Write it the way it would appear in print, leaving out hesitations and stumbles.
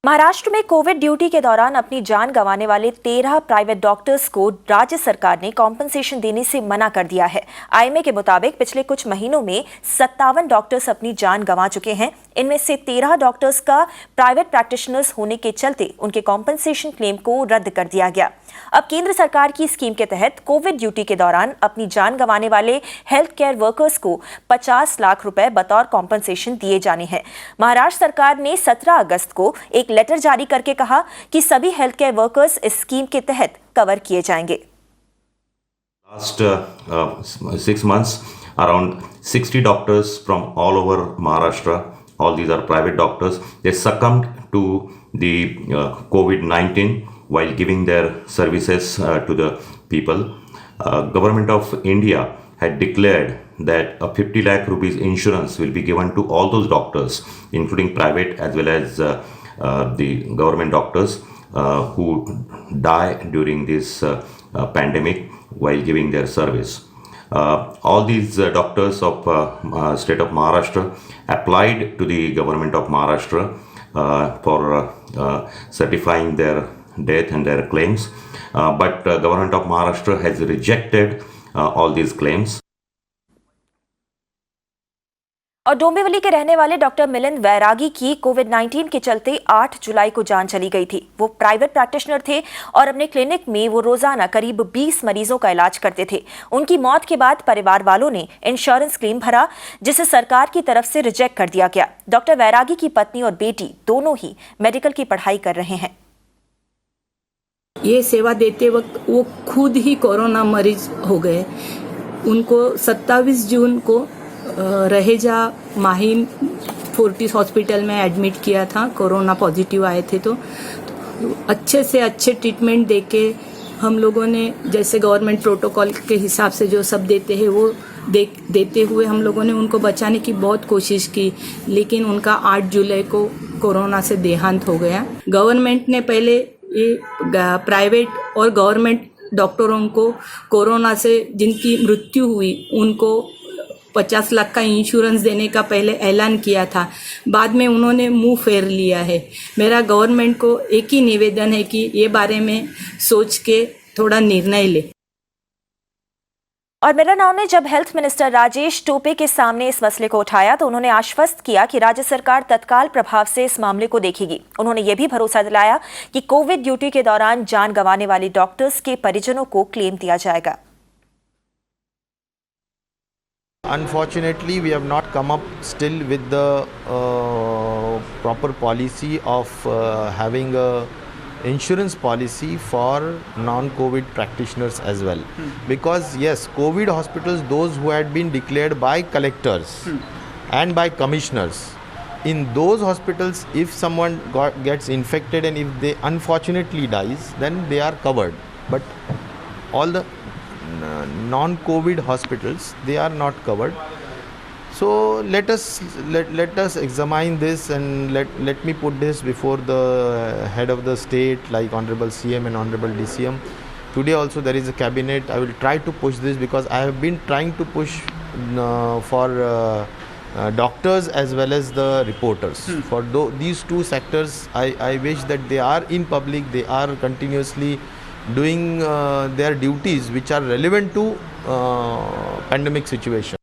महाराष्ट्र में Covid duty के दौरान अपनी जान गंवाने वाले 13 प्राइवेट डॉक्टर्स को राज्य सरकार ने कॉम्पनसेशन देने से मना कर दिया है। आईएमए के मुताबिक पिछले कुछ महीनों में 57 डॉक्टर्स अपनी जान गंवा चुके हैं। इनमें से 13 डॉक्टर्स का प्राइवेट प्रैक्टिशनर्स होने के चलते उनके कॉम्पनसेशन क्लेम को रद्द कर दिया गया। अब केंद्र सरकार की स्कीम के तहत कोविड ड्यूटी के दौरान अपनी जान गंवाने वाले हेल्थ केयर वर्कर्स को 50 लाख रुपए बतौर कॉम्पनसेशन दिए जाने हैं। महाराष्ट्र सरकार ने 17 अगस्त को एक लेटर जारी करके कहा कि सभी हेल्थ केयर वर्कर्स इस स्कीम के तहत कवर किए जाएंगे। Last 6 months, around 60 doctors from all over Maharashtra, all these are private doctors, they succumbed to the COVID-19 while giving their services to the people. Government of India had declared that a 50 lakh rupees insurance will be given to all those doctors, including private as well as the government doctors who die during this pandemic while giving their service. All these doctors of state of Maharashtra applied to the government of Maharashtra for certifying their death and their claims, but government of Maharashtra has rejected all these claims. और डोंबिवली के रहने वाले doctor Milind वैरागी की कोविड-19 के चलते 8 जुलाई को जान चली गई थी। वो प्राइवेट प्रैक्टिशनर थे और अपने क्लिनिक में वो रोजाना करीब 20 मरीजों का इलाज करते थे। उनकी मौत के बाद परिवार वालों ने इंश्योरेंस क्लेम भरा, जिसे सरकार की तरफ से रिजेक्ट कर दिया गया। डॉक्टर वैरागी की पत्नी और बेटी दोनों ही मेडिकल की पढ़ाई कर रहे हैं। ये सेवा देते वक्त वो खुद ही कोरोना मरीज हो गए। उनको 27 जून को रहेजा माहिम फोर्टिस हॉस्पिटल में एडमिट किया था। कोरोना पॉजिटिव आए थे तो अच्छे से अच्छे ट्रीटमेंट देके हम लोगों ने जैसे गवर्नमेंट प्रोटोकॉल के हिसाब से जो सब देते हैं वो देते हुए हम लोगों ने उनको बचाने की बहुत कोशिश की, लेकिन उनका 8 जुलाई को कोरोना से देहांत हो गया। गवर्नमेंट ने पहले ये प्राइवेट और गवर्नमेंट डॉक्टरों को कोरोना से जिनकी मृत्यु हुई उनको 50 लाख का इंश्योरेंस देने का पहले ऐलान किया था। बाद में उन्होंने मुंह फेर लिया है। मेरा गवर्नमेंट को एक ही निवेदन है कि ये बारे में सोच के थोड़ा निर्णय ले। और मिलन ने जब हेल्थ मिनिस्टर राजेश टोपे के सामने इस मसले को उठाया तो उन्होंने आश्वस्त किया कि राज्य सरकार तत्काल प्रभाव से इस मामले को देखेगी। उन्होंने ये भी भरोसा दिलाया कि कोविड ड्यूटी के दौरान जान गंवाने वाले डॉक्टर्स के परिजनों को क्लेम दिया जाएगा। Unfortunately, we have not come up still with the proper policy of having a insurance policy for non-COVID practitioners as well. Because yes, COVID hospitals, those who had been declared by collectors and by commissioners, in those hospitals, if someone gets infected and if they unfortunately dies, then they are covered. But all the non-COVID hospitals, they are not covered. So let us examine this, and let me put this before the head of the state, like Honorable CM and Honorable DCM. Today also there is a cabinet. I will try to push this because I have been trying to push for doctors as well as the reporters. For these two sectors, I wish that they are in public, they are continuously doing their duties which are relevant to pandemic situation.